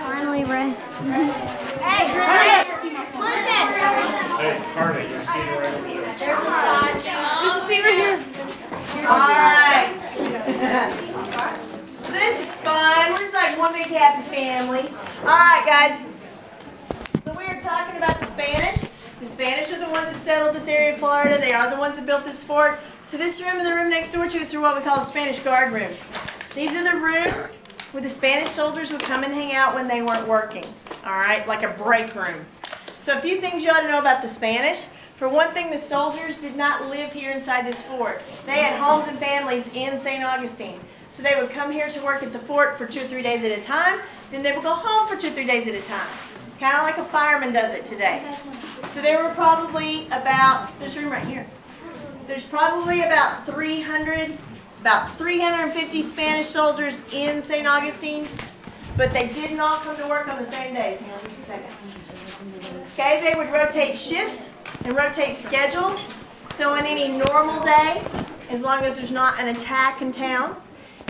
Finally rest. Hey, Clinton! There's Carter, you see her right over there. There's a Scott. There's a seat right here. Alright. This is fun. We're just like one big happy family. Alright, guys. So we are talking about the Spanish. The Spanish are the ones that settled this area of Florida. They are the ones that built this fort. So this room and the room next door to us are what we call the Spanish guard rooms. These are the rooms where the Spanish soldiers would come and hang out when they weren't working. Alright, like a break room. So a few things you ought to know about the Spanish. For one thing, the soldiers did not live here inside this fort. They had homes and families in St. Augustine. So they would come here to work at the fort for 2 or 3 days at a time. Then they would go home for 2 or 3 days at a time. Kind of like a fireman does it today. So there were probably about, this room right here, there's probably about 350 Spanish soldiers in St. Augustine, but they didn't all come to work on the same days. Hang on just a second. Okay, they would rotate shifts and rotate schedules. So on any normal day, as long as there's not an attack in town,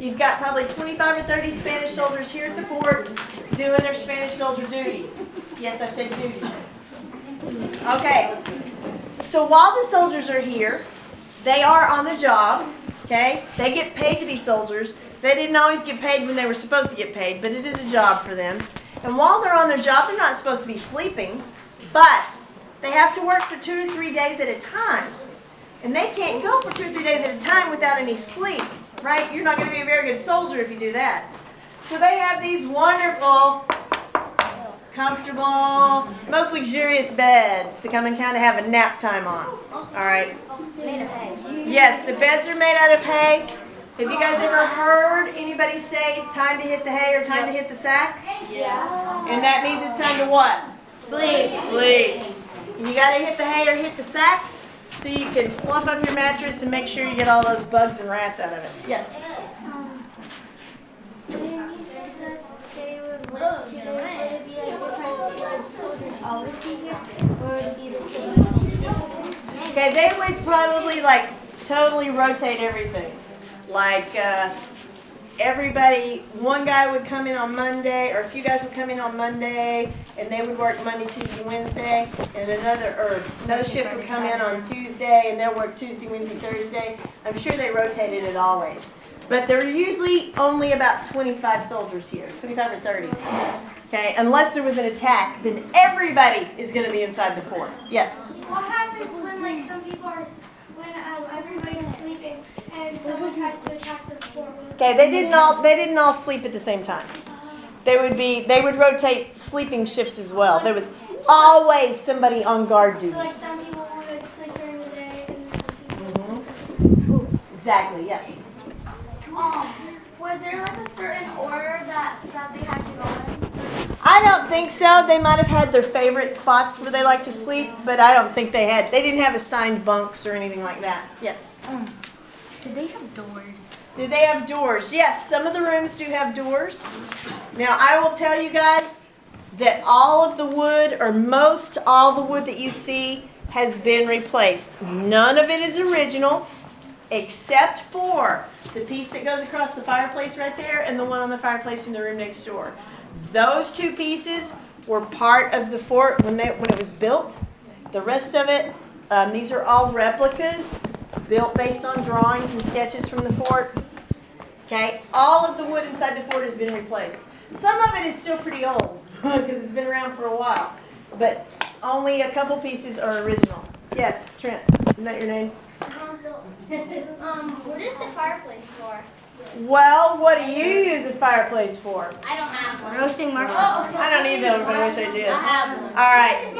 you've got probably 25 or 30 Spanish soldiers here at the fort doing their Spanish soldier duties. Yes, I said duties. Okay, so while the soldiers are here, they are on the job, okay? They get paid to be soldiers. They didn't always get paid when they were supposed to get paid, but it is a job for them. And while they're on their job, they're not supposed to be sleeping, but they have to work for 2 or 3 days at a time. And they can't go for 2 or 3 days at a time without any sleep, right? You're not going to be a very good soldier if you do that. So they have these wonderful, comfortable, most luxurious beds to come and kind of have a nap time on. All right? Made of hay. Yes, the beds are made out of hay. Have you guys ever heard anybody say time to hit the hay or time to hit the sack? Yeah. And that means it's time to what? Sleep. Sleep. And you got to hit the hay or hit the sack so you can fluff up your mattress and make sure you get all those bugs and rats out of it. Yes? When you said that they would live 2 days, would it be like different? Would soldiers always be here? Or would it be the same? Okay, they would probably like totally rotate everything. Like everybody, one guy would come in on Monday, or a few guys would come in on Monday, and they would work Monday, Tuesday, Wednesday, and another shift would come in on Tuesday, and they'll work Tuesday, Wednesday, Thursday. I'm sure they rotated it always. But there are usually only about 25 soldiers here, 25 or 30. Okay, unless there was an attack, then everybody is going to be inside the fort. Yes? What happens when, like, some people are, when everybody's sleeping and someone tries to attack the fort? Okay, they didn't all sleep at the same time. They would rotate sleeping shifts as well. There was always somebody on guard duty. So, like, some people would sleep during the day and some people. Exactly, yes. Was there, like, a certain order that they had to go in? I don't think so. They might have had their favorite spots where they like to sleep, but I don't think they didn't have assigned bunks or anything like that. Yes? Did they have doors? Did they have doors? Yes, some of the rooms do have doors. Now, I will tell you guys that all of the wood, or most all the wood that you see, has been replaced. None of it is original, except for the piece that goes across the fireplace right there and the one on the fireplace in the room next door. Those two pieces were part of the fort when it was built. The rest of it, these are all replicas built based on drawings and sketches from the fort. Okay, all of the wood inside the fort has been replaced. Some of it is still pretty old because it's been around for a while, but only a couple pieces are original. Yes, Trent, isn't that your name? What is the fireplace for? Well, what do you use a fireplace for? I don't have one. Roasting marshmallows. I don't either, but I wish I did. All right.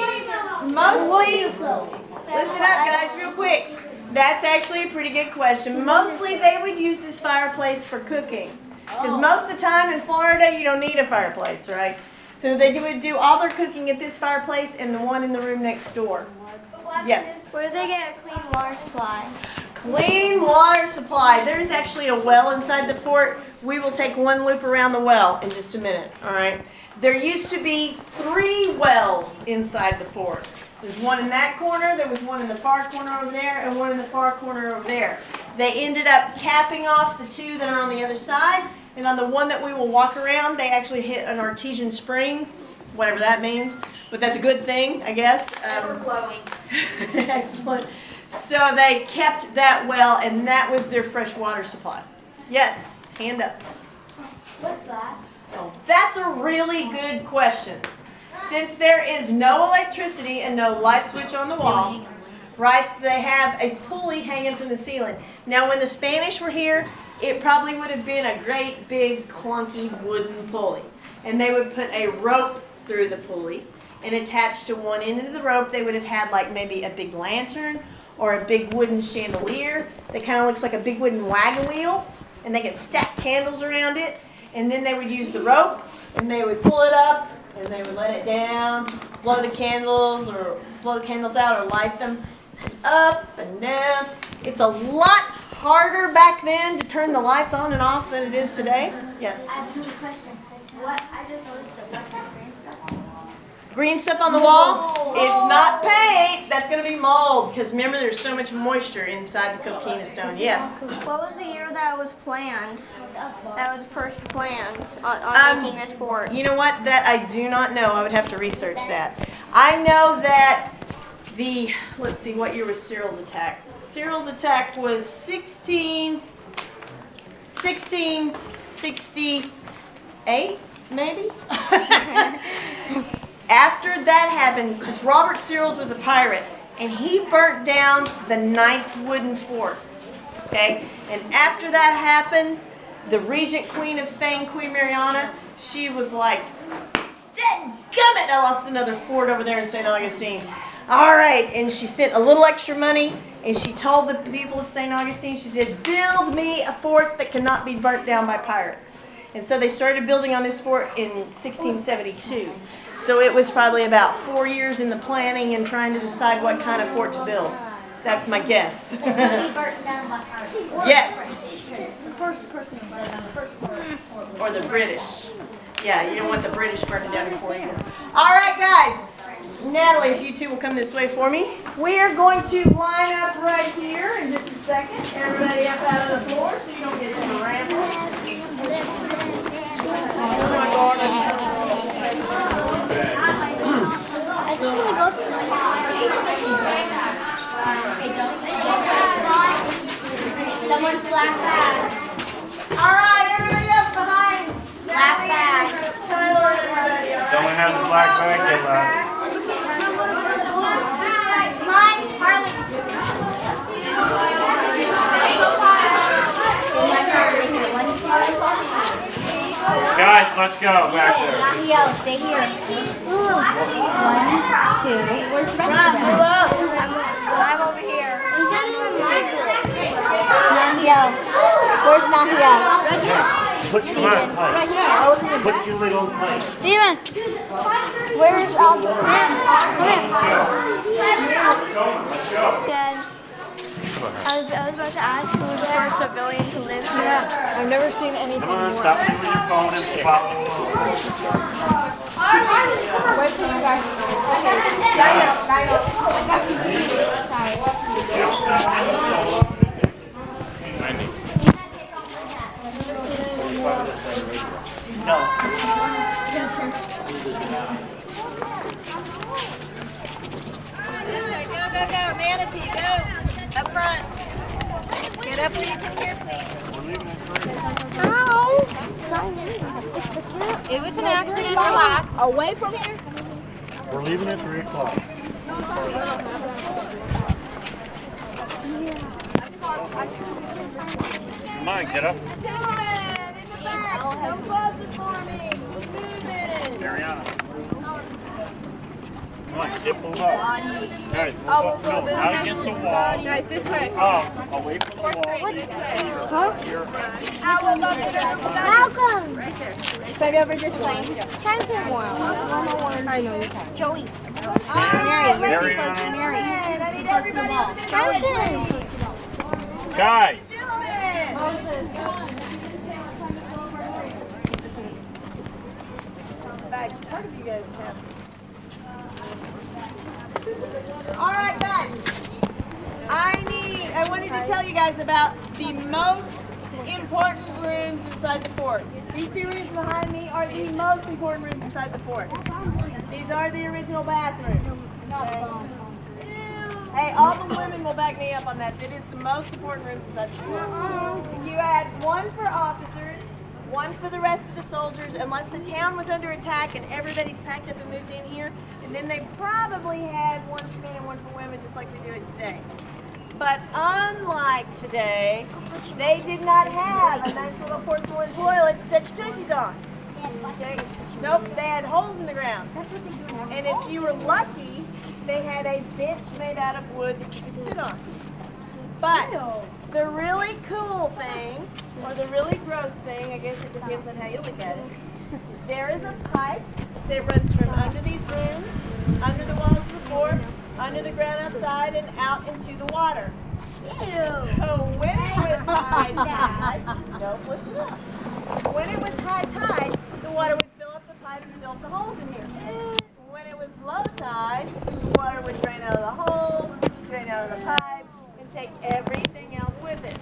Mostly, listen up, guys, real quick. That's actually a pretty good question. Mostly, they would use this fireplace for cooking. Because most of the time in Florida, you don't need a fireplace, right? So they would do all their cooking at this fireplace and the one in the room next door. Yes? Where do they get a clean water supply? Clean water supply. There's actually a well inside the fort. We will take one loop around the well in just a minute, all right? There used to be 3 wells inside the fort. There's one in that corner, there was one in the far corner over there, and one in the far corner over there. They ended up capping off the 2 that are on the other side, And on the one that we will walk around, they actually hit an artesian spring, whatever that means. But that's a good thing, I guess. Overflowing. Excellent. So they kept that well, and that was their fresh water supply. Yes, hand up. What's that? Oh, that's a really good question. Since there is no electricity and no light switch on the wall, right, they have a pulley hanging from the ceiling. Now, when the Spanish were here, it probably would have been a great big clunky wooden pulley. And they would put a rope through the pulley, and attached to one end of the rope, they would have had like maybe a big lantern or a big wooden chandelier that kind of looks like a big wooden wagon wheel, and they could stack candles around it. And then they would use the rope, and they would pull it up, and they would let it down, blow the candles out, or light them up and down. It's a lot harder back then to turn the lights on and off than it is today. Yes? I have a question. What? I just noticed what's that green stuff on the wall? Green stuff on the wall? It's not paint. That's going to be mold, because remember there's so much moisture inside the coquina stone. Yes? What was the year that was planned? That was first planned on making this fort? You know what? That I do not know. I would have to research that. I know that let's see, what year was Cyril's attack? Cyril's attack was 1668, maybe? After that happened, because Robert Cyrils was a pirate, and he burnt down the 9th wooden fort. Okay? And after that happened, the regent queen of Spain, Queen Mariana, she was like, dadgummit, I lost another fort over there in St. Augustine. All right, and she sent a little extra money, and she told the people of St. Augustine, she said, build me a fort that cannot be burnt down by pirates. And so they started building on this fort in 1672. So it was probably about 4 years in the planning and trying to decide what kind of fort to build. That's my guess. Yes. The first person who burned down the first fort. Or the British. Yeah, you don't want the British burning down before you. All right, guys. Natalie, if you two will come this way for me. We are going to line up right here in just a second. Everybody up out of the floor so you don't get too rambled. Oh my God. I just want to go through Someone's black bag. All right, everybody else behind. Black bag. Someone has a black bag, get loud. Mine, Harley. Guys, let's go back there. Yo, stay here. 1, 2. Where's the rest of them? I'm over here. Nahio. Where's Nahio? Put your leg tight. Right here. Put your leg on tight. Steven. Where's Albert? Come here. Dad. I was about to ask who was the first civilian to live here. I've never seen anything Come on, more. stop doing your phone and pop the phone. Wait till you guys. Go, Manatee, go. Up front. Get up where you can hear, please. Ow! It was an accident, relax. Away from here. We're leaving at 3 o'clock. Come on, get up. Mariana. Come on, dip them up. Guys, move up. No, not against the wall. Guys, this way. Oh, away from the wall. Malcolm. Right there. Spread over this way. Try to say more. I know you can. Joey. Mariana. Johnson. Guys. Part of you guys have. All right, guys. I wanted to tell you guys about the most important rooms in inside the fort. These two rooms behind me are the most important rooms inside the fort. These are the original bathrooms. Okay. Hey, all the women will back me up on that. It is the most important rooms inside the fort. You had one for officers, one for the rest of the soldiers, unless the town was under attack and everybody's packed up and moved in here. And then they probably had one for men and one for women, just like we do it today. But unlike today, they did not have a nice little porcelain toilet to set your tushies on. Okay? Nope, they had holes in the ground. And if you were lucky, they had a bench made out of wood that you could sit on. But the really cool thing, or the really gross thing, I guess it depends on how you look at it, is there is a pipe that runs from under these rooms, under the walls of the fort, under the ground outside, and out into the water. So when it was high tide, don't listen up. When it was high tide, the water would fill up the pipe and fill up the holes in here. When it was low tide, the water would drain out of the holes, drain out of the pipe, and take everything else with it.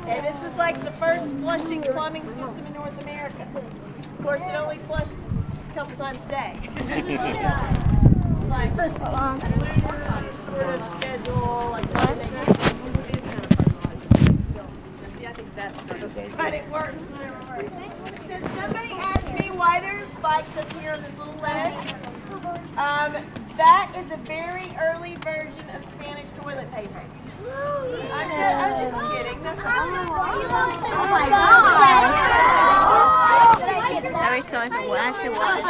And this is like the first flushing plumbing system in North America. Of course, it only flushed a couple times a day. It's like sort of schedule, like everything. It is kind of personalized. Still, see, I think that's first, but it works. Does somebody ask me why there's spikes up here on this little ledge? That is a very early version of Spanish toilet paper. I'm just kidding. That's not Oh my God. That was so if it actually was.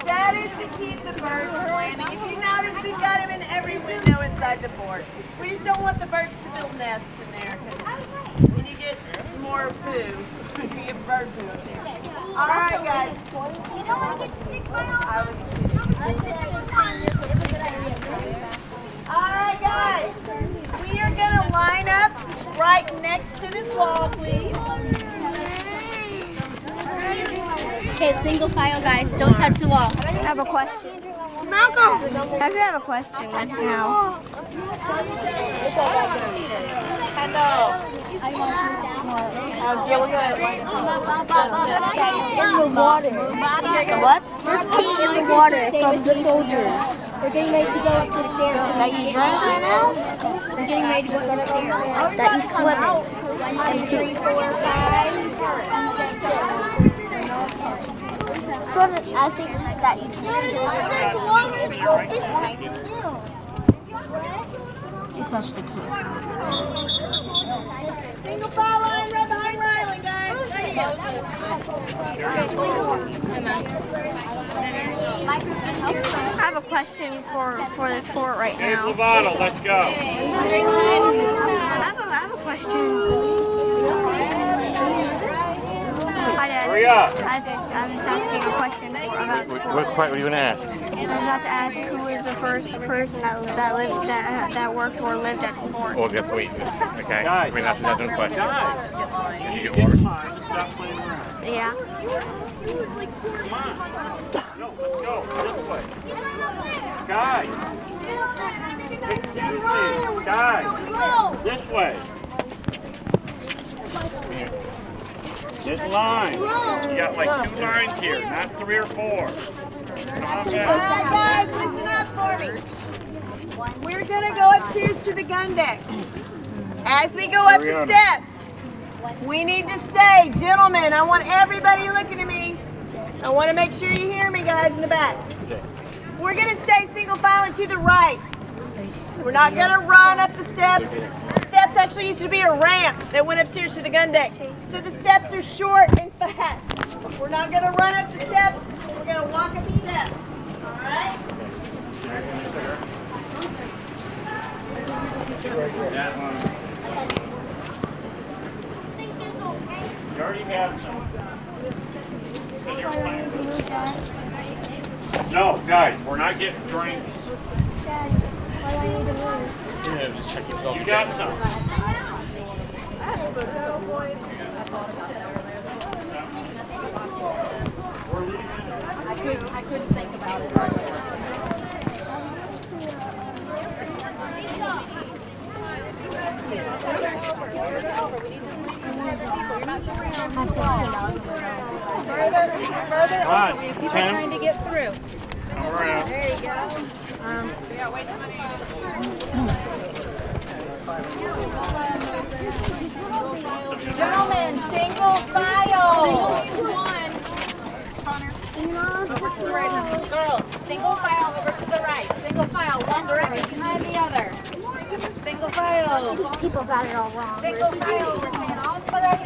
That is to keep the birds from landing. If you notice, we've got them in every window inside the fort. We just don't want the birds to build nests in there, because then you get more poo. You get bird poo up there. All right, guys. You don't want to get sick by all Alright guys, we are going to line up right next to this wall, please. Okay, single file, guys. Don't touch the wall. I have a question. Malcolm! I actually have a question right now. Hello. in the water. What? There's pee in the water from the soldiers. They're getting ready to go up the stairs. That you drank right now? They're getting ready to go up the stairs. That you swim in. 1, 2, 3, 4, 5. So I think that you drink. You touched the toe. Single file line right behind Rylan, guys. I have a question for this fort right Hey, now. Lovato, let's go. I have a question. Hi, Dad. Hurry up. I'm just asking a question about the fort. What are you going to ask? I'm about to ask who was the first person that worked or lived at the fort. Oh, that's wait. Okay. Guys. I mean, that's not no question. Guys. Did you get water? Stop playing around. Yeah. Come on. No, let's go. This way. Guys. Excuse me. Guys. This way. This line. You got like 2 lines here, not 3 or 4. Come on All back. right, guys, listen up for me. We're going to go upstairs to the gun deck. As we go up the steps, we need to stay. Gentlemen, I want everybody looking at me. I want to make sure you hear me, guys, in the back. Okay. We're going to stay single file and to the right. We're not going to run up the steps. The steps actually used to be a ramp that went upstairs to the gun deck. So the steps are short and fat. We're not going to run up the steps. We're going to walk up the steps. All right? That one. You already have some. No, guys, we're not getting drinks. Yeah, just check yourself. You got some. I couldn't think about it. You're not to the wall. Further Come on, over. We have people 10. trying to get through. Come around. There you go. Gentlemen, single file. Single means one. Connor. Over to the right. Girls, single file over to the right. Single file, one direction behind the other. Single file. These people got it all wrong. Single file. We're saying all the right.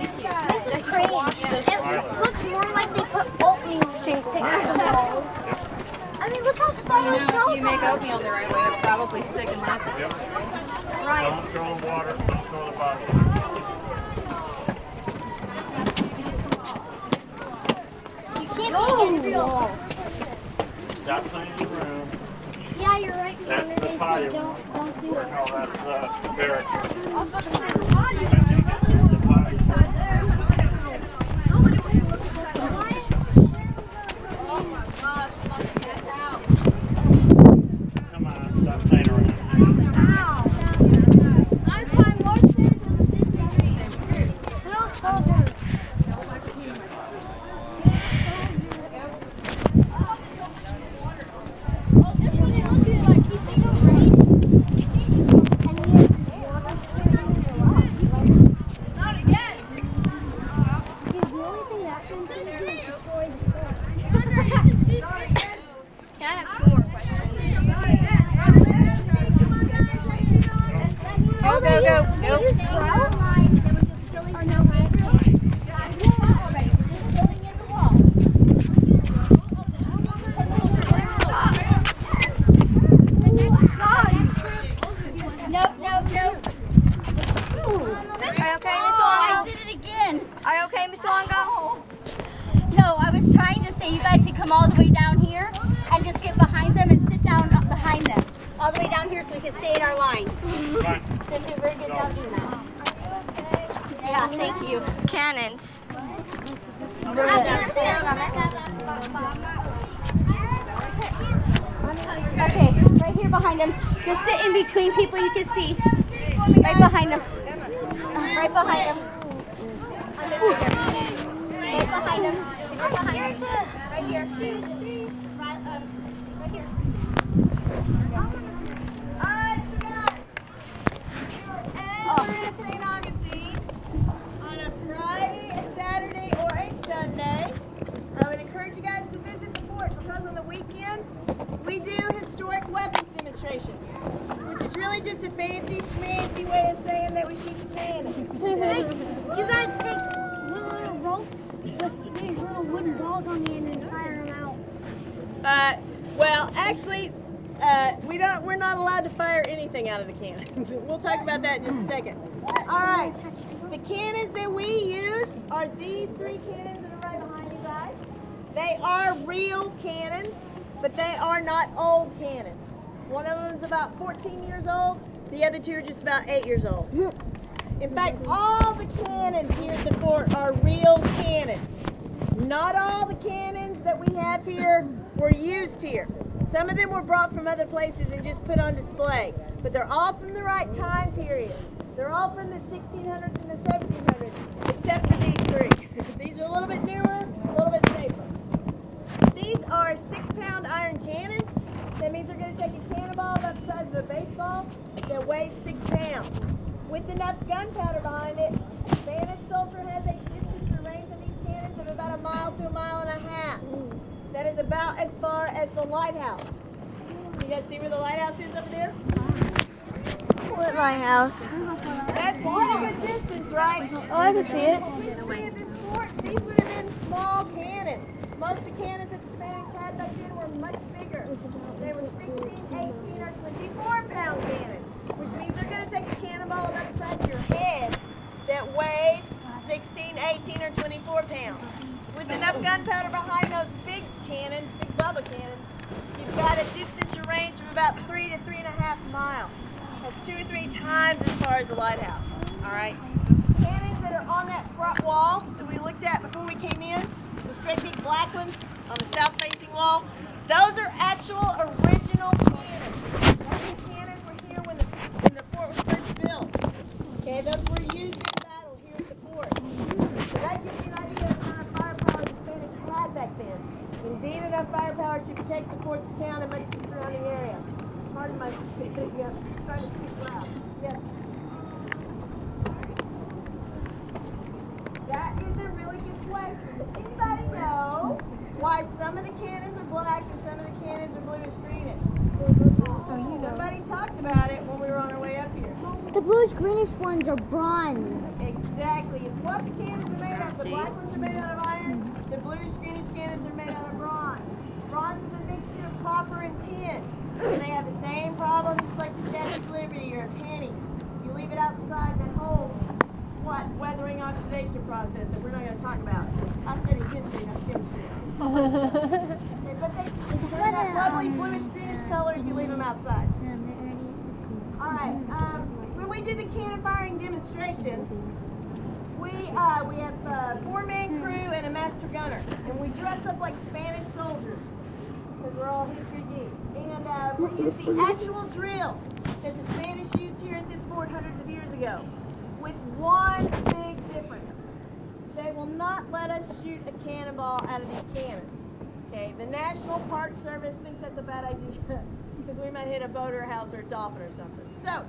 This is crazy. It looks more like they put oatmeal to fix the walls. I mean, look how small those If shells you make are. oatmeal the right way, it'll probably stick and last. Right. Don't throw the water. Don't throw the bottle. You can't be against the wall. Stop playing around. Yeah, you're right. That's Connor. the They patio. said don't do it. No, that's the barracks. Come on, stop playing around. I climbed more stairs than the Disney. Little soldiers. Go, go, go. Nope, nope, nope. Are you okay, Miss Longo? I did it again. Are you okay, Miss Longo? No, I was trying to say you guys could come all the way down here and just get behind them and sit down behind them. All the way down here so we can stay in our lines. Come on. Did a very good job doing that. Yeah, thank you. Cannons. Okay, right here behind them. Just sit in between people you can see. Right behind them. Right behind them. On this here. Right behind them. Right behind them. Right here. Right here. Alright, so guys, we're at St. Augustine on a Friday, a Saturday, or a Sunday. I would encourage you guys to visit the fort because on the weekends we do historic weapons demonstrations, which is really just a fancy schmancy way of saying that we shoot some cannons. You guys take little ropes with these little wooden balls on the end and fire them out. Well, actually, we're not allowed to fire anything out of the cannons. We'll talk about that in just a second. All right, the cannons that we use are these three cannons that are right behind you guys. They are real cannons, but they are not old cannons. One of them is about 14 years old. The other two are just about 8 years old. In fact, all the cannons here at the fort are real cannons. Not all the cannons that we have here were used here. Some of them were brought from other places and just put on display. But they're all from the right time period. They're all from the 1600s and the 1700s, except for these three. These are a little bit newer, a little bit safer. These are 6-pound iron cannons. That means they're going to take a cannonball about the size of a baseball that weighs 6 pounds. With enough gunpowder behind it, the Spanish soldier has a distance or range on these cannons of about 1 mile to 1.5 miles. That is about as far as the lighthouse. You guys see where the lighthouse is over there? What lighthouse? That's pretty good distance, right? Oh, I can see it. History of this fort, these would have been small cannons. Most of the cannons that the Spanish had back then were much bigger. They were 16, 18, or 24-pound cannons, which means they're going to take a cannonball about the size of your head that weighs 16, 18, or 24 pounds. With enough gunpowder behind those big cannons, big Bubba cannons, you've got a distance or range of about 3 to 3.5 miles. That's 2 or 3 times as far as the lighthouse. All right. Cannons that are on that front wall that we looked at before we came in, those great big black ones on the south-facing wall, those are actual original cannons. Those cannons were here when the fort was first built. Okay, those were used in battle here at the fort. So that gives you an march and protect the fort, the town, and much of the surrounding area. Pardon my speaking, yes. Trying to speak loud. Yes. That is a really good question. Does anybody know why some of the cannons are black and some of the cannons are bluish greenish? Somebody talked about it when we were on our way up here. The bluish greenish ones are bronze. Exactly. It's what the cannons are made out of. The black ones are made out of iron. The bluish greenish cannons are made out of bronze. Bronze is a mixture of copper and tin. And they have the same problem just like the Statue of Liberty or a penny. You leave it outside, that whole weathering oxidation process that we're not going to talk about. I studied history, not chemistry. Okay, but they turn that lovely bluish greenish color if you leave them outside. All right. When we did the cannon firing demonstration, we have a 4-man crew and a master gunner, and we dress up like Spanish soldiers because we're all history geeks. And we use the actual drill that the Spanish used here at this fort hundreds of years ago, with one big difference. They will not let us shoot a cannonball out of these cannons. Okay, the National Park Service thinks that's a bad idea because we might hit a boat or a house or a dolphin or something. So,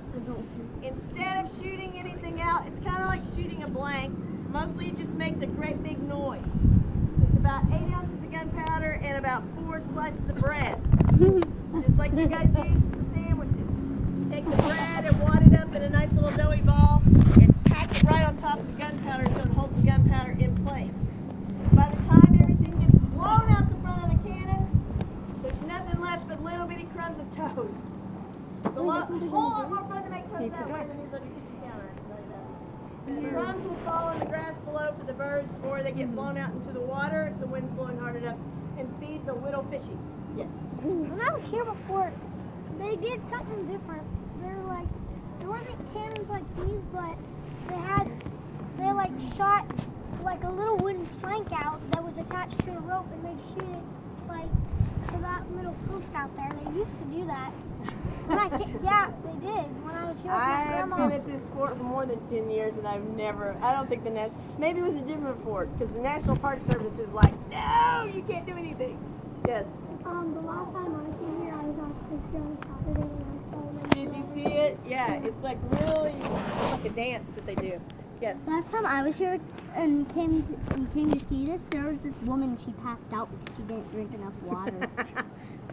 instead of shooting anything out, it's kind of like shooting a blank. Mostly it just makes a great big noise. It's about 8 ounces of gunpowder and about 4 slices of bread. Just like you guys use for sandwiches. You take the bread and wad it up in a nice little doughy ball and pack it right on top of the gunpowder so it holds the gunpowder in place. By the time everything gets blown out the front of the cannon, there's nothing left but little bitty crumbs of toast. It's a whole lot more fun to make toast that way than these other kitchen counter. The crumbs will fall on the grass below for the birds, or they get blown out into the water if the wind's blowing hard enough, and feed the little fishies. Yes. When I was here before, they did something different. They wasn't cannons like these, but they like shot like a little wooden plank out that was attached to a rope, and they'd shoot it like to that little post out there. They used to do that. Yeah, they did when I was here with my grandma. I've been at this fort for more than 10 years, and I don't think maybe it was a different fort, because the National Park Service is like, no, you can't do anything. Yes. The last time I came here, I was on Saturday, and I saw them. Did you see it? Yeah, it's like really like a dance that they do. Yes. Last time I was here and came to see this, there was this woman, she passed out because she didn't drink enough water.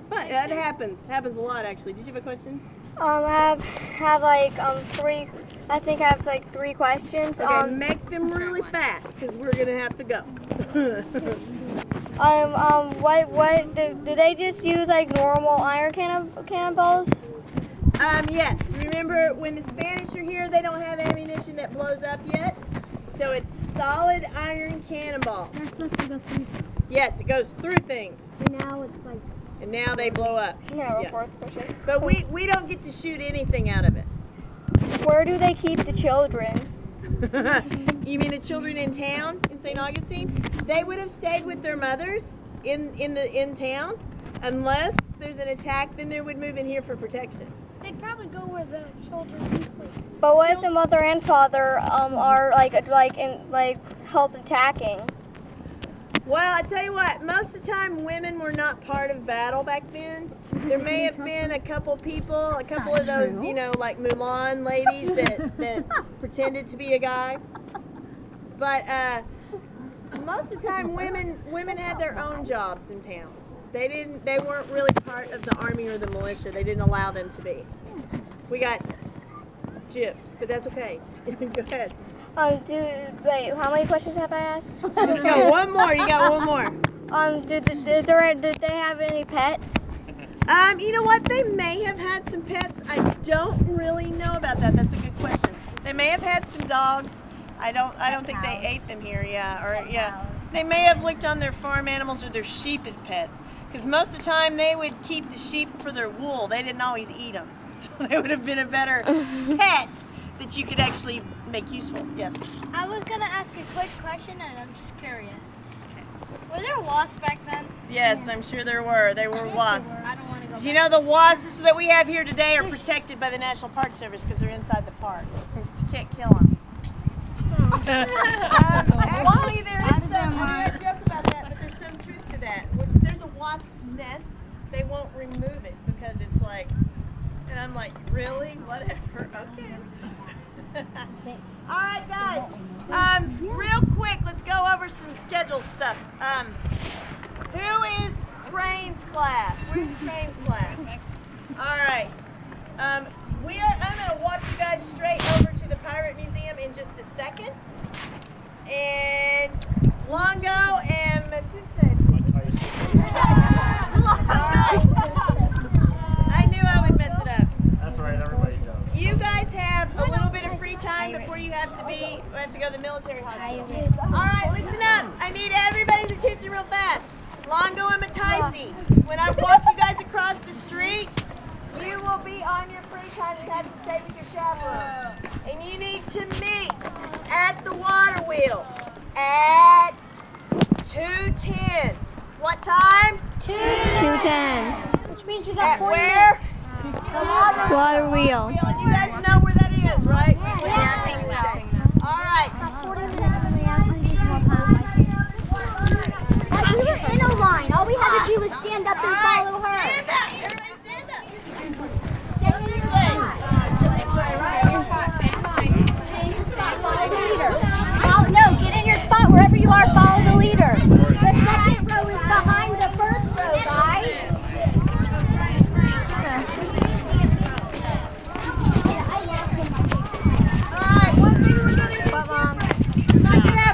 That happens a lot, actually. Did you have a question? I have like 3. I think I have like 3 questions. Okay, make them really fast because we're gonna have to go. What do they just use like normal iron cannonballs? Yes. Remember when the Spanish are here, they don't have ammunition that blows up yet, so it's solid iron cannonballs. They're supposed to go through. Yes, it goes through things. And now it's like. And now they blow up. No, Yeah. 4th question. But we don't get to shoot anything out of it. Where do they keep the children? You mean the children in town in St. Augustine? They would have stayed with their mothers in town, unless there's an attack. Then they would move in here for protection. They'd probably go where the soldiers do sleep. But what if the mother and father are like help attacking? Well, I tell you what, most of the time women were not part of battle back then. There may have been a couple of those, like Mulan ladies that pretended to be a guy. But most of the time women had their own jobs in town. They weren't really part of the army or the militia. They didn't allow them to be. We got gypped, but that's okay. Go ahead. Wait, how many questions have I asked? Just go one more. You got one more. Did they have any pets? You know what? They may have had some pets. I don't really know about that. That's a good question. They may have had some dogs. I don't think they ate them here. Yeah. They may have licked on their farm animals or their sheep as pets. Because most of the time they would keep the sheep for their wool. They didn't always eat them. So they would have been a better pet that you could actually make useful. Yes. I was going to ask a quick question, and I'm just curious. Were there wasps back then? Yes, I'm sure there were. There were wasps. I don't want to go back. Do you know the wasps that we have here today are protected by the National Park Service because they're inside the park. So you can't kill them. Actually, there is some, I joke about that, but there's some truth to that. There's a wasp nest schedule stuff. Who is Crane's class? Where's Crane's class? All right. I'm going to walk you guys straight over to the Pirate Museum in just a second. And Longo and I knew I would mess it up. That's right, everybody does. You guys have a little bit of free time before you have to go to the military hospital. All right, listen up. I need everybody's attention real fast. Longo and Mataisi, when I walk you guys across the street, you will be on your free time and have to stay with your chaperone. And you need to meet at the water wheel at 2:10. What time? 2:10. Which means we got At 40 where? minutes. Water wheel. And you guys know where that is, right? Yeah, I think so. All right. Got 40 minutes and we have to use more time. We were in a line. All we had to do was stand up and All right, follow her. stand up. Everybody stand up. Go this way. No, get in your spot wherever you are. Follow the leader. The second row is behind the first row, guys. All right, one thing we're going to do. Knock it out.